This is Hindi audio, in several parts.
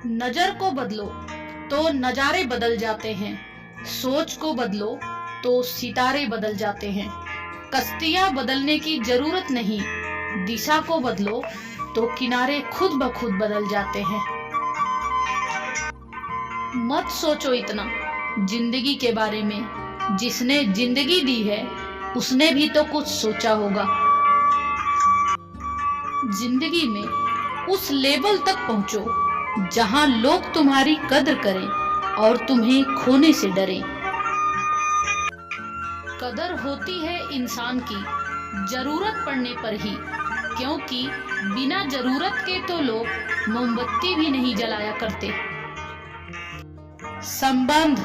नजर को बदलो तो नजारे बदल जाते हैं, सोच को बदलो तो सितारे बदल जाते हैं। कश्तियां बदलने की जरूरत नहीं, दिशा को बदलो तो किनारे खुद ब खुद बदल जाते हैं। मत सोचो इतना जिंदगी के बारे में, जिसने जिंदगी दी है उसने भी तो कुछ सोचा होगा। जिंदगी में उस लेवल तक पहुंचो जहां लोग तुम्हारी कद्र करें और तुम्हें खोने से डरें। कदर होती है इंसान की जरूरत पड़ने पर ही, क्योंकि बिना जरूरत के तो लोग मोमबत्ती भी नहीं जलाया करते। संबंध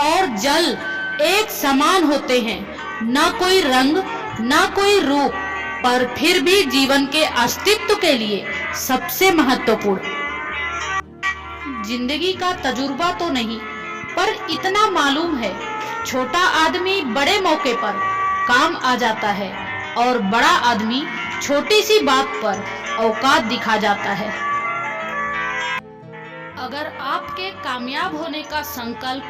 और जल एक समान होते हैं, ना कोई रंग ना कोई रूप, पर फिर भी जीवन के अस्तित्व के लिए सबसे महत्वपूर्ण। जिंदगी का तजुर्बा तो नहीं, पर इतना मालूम है, छोटा आदमी बड़े मौके पर काम आ जाता है और बड़ा आदमी छोटी सी बात पर औकात दिखा जाता है। अगर आपके कामयाब होने का संकल्प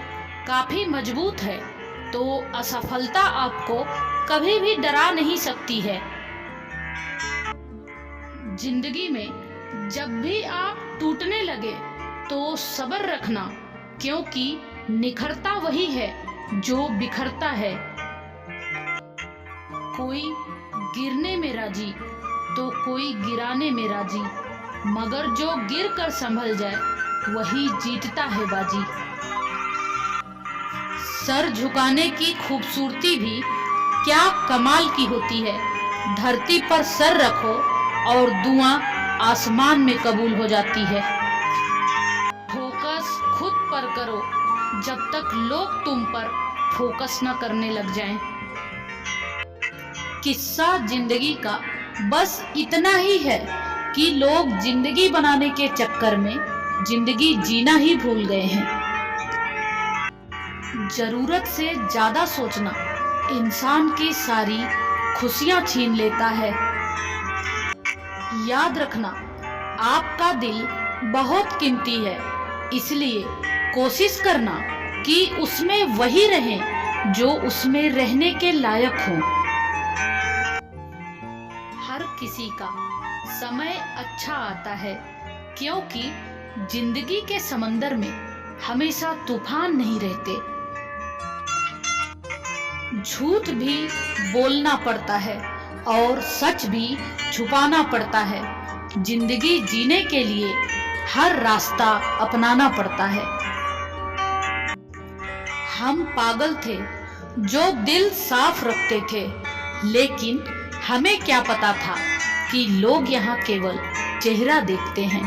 काफी मजबूत है तो असफलता आपको कभी भी डरा नहीं सकती है। जिंदगी में जब भी आप टूटने लगे तो सब्र रखना, क्योंकि निखरता वही है जो बिखरता है। कोई गिरने में राजी तो कोई गिराने में राजी, मगर जो गिर कर संभल जाए वही जीतता है बाजी। सर झुकाने की खूबसूरती भी क्या कमाल की होती है। धरती पर सर रखो और दुआ आसमान में कबूल हो जाती है। फोकस खुद पर करो जब तक लोग तुम पर फोकस न करने लग जाएं। किस्सा जिंदगी का बस इतना ही है कि लोग जिंदगी बनाने के चक्कर में जिंदगी जीना ही भूल गए हैं। जरूरत से ज्यादा सोचना इंसान की सारी खुशियां छीन लेता है। याद रखना, आपका दिल बहुत कीमती है, इसलिए कोशिश करना कि उसमें वही रहें जो उसमें रहने के लायक हो। हर किसी का समय अच्छा आता है, क्योंकि जिंदगी के समंदर में हमेशा तूफान नहीं रहते। झूठ भी बोलना पड़ता है और सच भी छुपाना पड़ता है। जिंदगी जीने के लिए हर रास्ता अपनाना पड़ता है। हम पागल थे जो दिल साफ रखते थे, लेकिन हमें क्या पता था कि लोग यहाँ केवल चेहरा देखते हैं।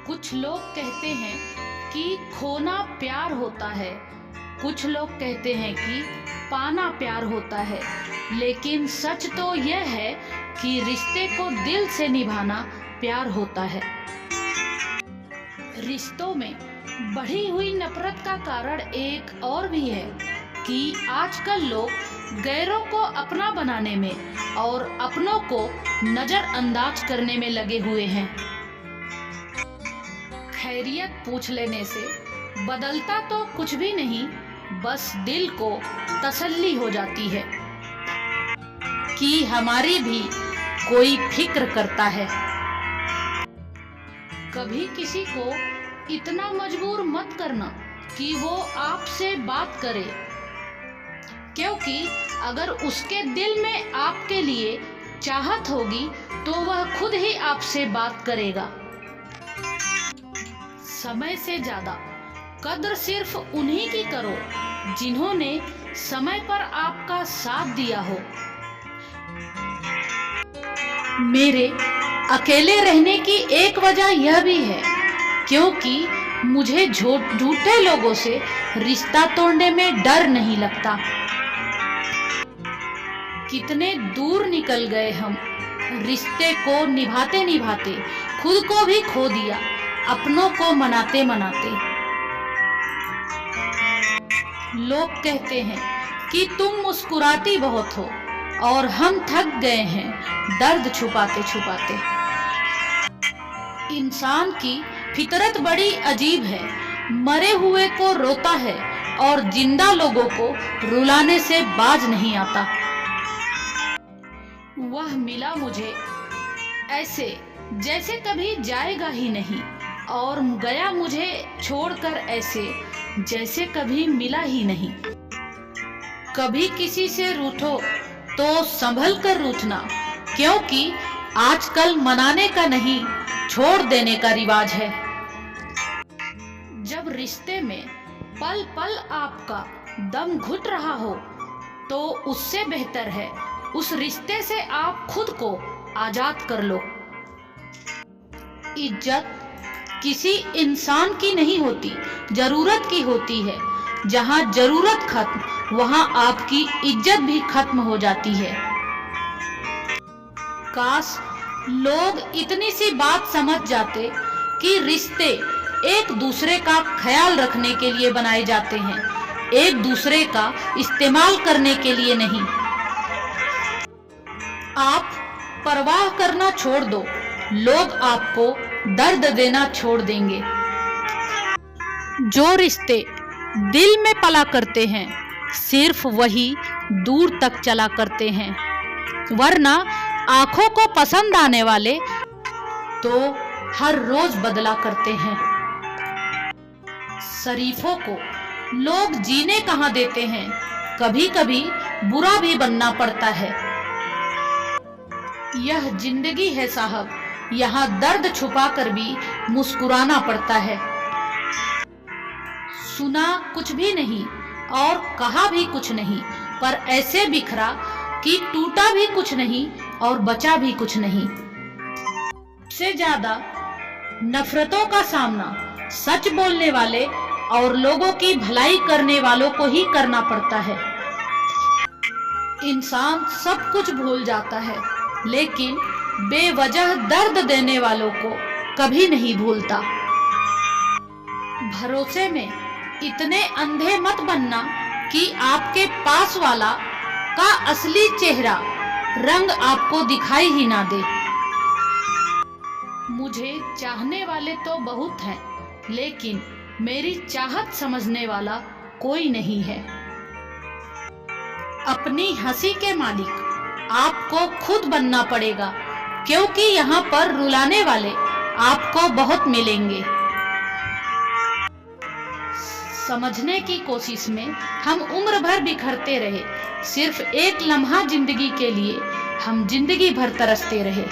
कुछ लोग कहते हैं कि खोना प्यार होता है, कुछ लोग कहते हैं कि पाना प्यार होता है, लेकिन सच तो यह है कि रिश्ते को दिल से निभाना प्यार होता है। रिश्तों में बढ़ी हुई नफरत का कारण एक और भी है कि आजकल लोग गैरों को अपना बनाने में और अपनों को नजरअंदाज करने में लगे हुए हैं। खैरियत पूछ लेने से बदलता तो कुछ भी नहीं, बस दिल को तसल्ली हो जाती है कि हमारी भी कोई फिक्र करता है। कभी किसी को इतना मजबूर मत करना कि वो आपसे बात करे, क्योंकि अगर उसके दिल में आपके लिए चाहत होगी तो वह खुद ही आपसे बात करेगा। समय से ज्यादा कद्र सिर्फ उन्हीं की करो जिन्होंने समय पर आपका साथ दिया हो। मेरे अकेले रहने की एक वजह यह भी है क्योंकि मुझे झूठे लोगों से रिश्ता तोड़ने में डर नहीं लगता। कितने दूर निकल गए हम, रिश्ते को निभाते निभाते खुद को भी खो दिया, अपनों को मनाते मनाते। लोग कहते हैं कि तुम मुस्कुराती बहुत हो और हम थक गए हैं दर्द छुपाते छुपाते। इंसान की फितरत बड़ी अजीब है, मरे हुए को रोता है और जिंदा लोगों को रुलाने से बाज नहीं आता। वह मिला मुझे ऐसे जैसे कभी जाएगा ही नहीं, और गया मुझे छोड़कर ऐसे जैसे कभी मिला ही नहीं। कभी किसी से रूठो तो संभल कर रूठना, क्योंकि आजकल मनाने का नहीं, छोड़ देने का रिवाज है। जब रिश्ते में पल पल आपका दम घुट रहा हो, तो उससे बेहतर है उस रिश्ते से आप खुद को आजाद कर लो। इज्जत किसी इंसान की नहीं होती, जरूरत की होती है। जहां जरूरत खत्म, वहां आपकी इज्जत भी खत्म हो जाती है। काश लोग इतनी सी बात समझ जाते कि रिश्ते एक दूसरे का ख्याल रखने के लिए बनाए जाते हैं, एक दूसरे का इस्तेमाल करने के लिए नहीं। आप परवाह करना छोड़ दो, लोग आपको दर्द देना छोड़ देंगे। जो रिश्ते दिल में पला करते हैं, सिर्फ वही दूर तक चला करते हैं, वरना आंखों को पसंद आने वाले तो हर रोज बदला करते हैं। शरीफों को लोग जीने कहाँ देते हैं, कभी कभी बुरा भी बनना पड़ता है। यह जिंदगी है साहब, यहाँ दर्द छुपाकर भी मुस्कुराना पड़ता है। सुना कुछ भी नहीं और कहा भी कुछ नहीं, पर ऐसे बिखरा कि टूटा भी कुछ नहीं और बचा भी कुछ नहीं। सबसे ज्यादा नफरतों का सामना सच बोलने वाले और लोगों की भलाई करने वालों को ही करना पड़ता है। इंसान सब कुछ भूल जाता है, लेकिन बेवजह दर्द देने वालों को कभी नहीं भूलता। भरोसे में इतने अंधे मत बनना कि आपके पास वाला का असली चेहरा रंग आपको दिखाई ही ना दे। मुझे चाहने वाले तो बहुत हैं, लेकिन मेरी चाहत समझने वाला कोई नहीं है। अपनी हंसी के मालिक आपको खुद बनना पड़ेगा, क्योंकि यहाँ पर रुलाने वाले आपको बहुत मिलेंगे। समझने की कोशिश में हम उम्र भर बिखरते रहे, सिर्फ एक लम्हा जिंदगी के लिए हम जिंदगी भर तरसते रहे।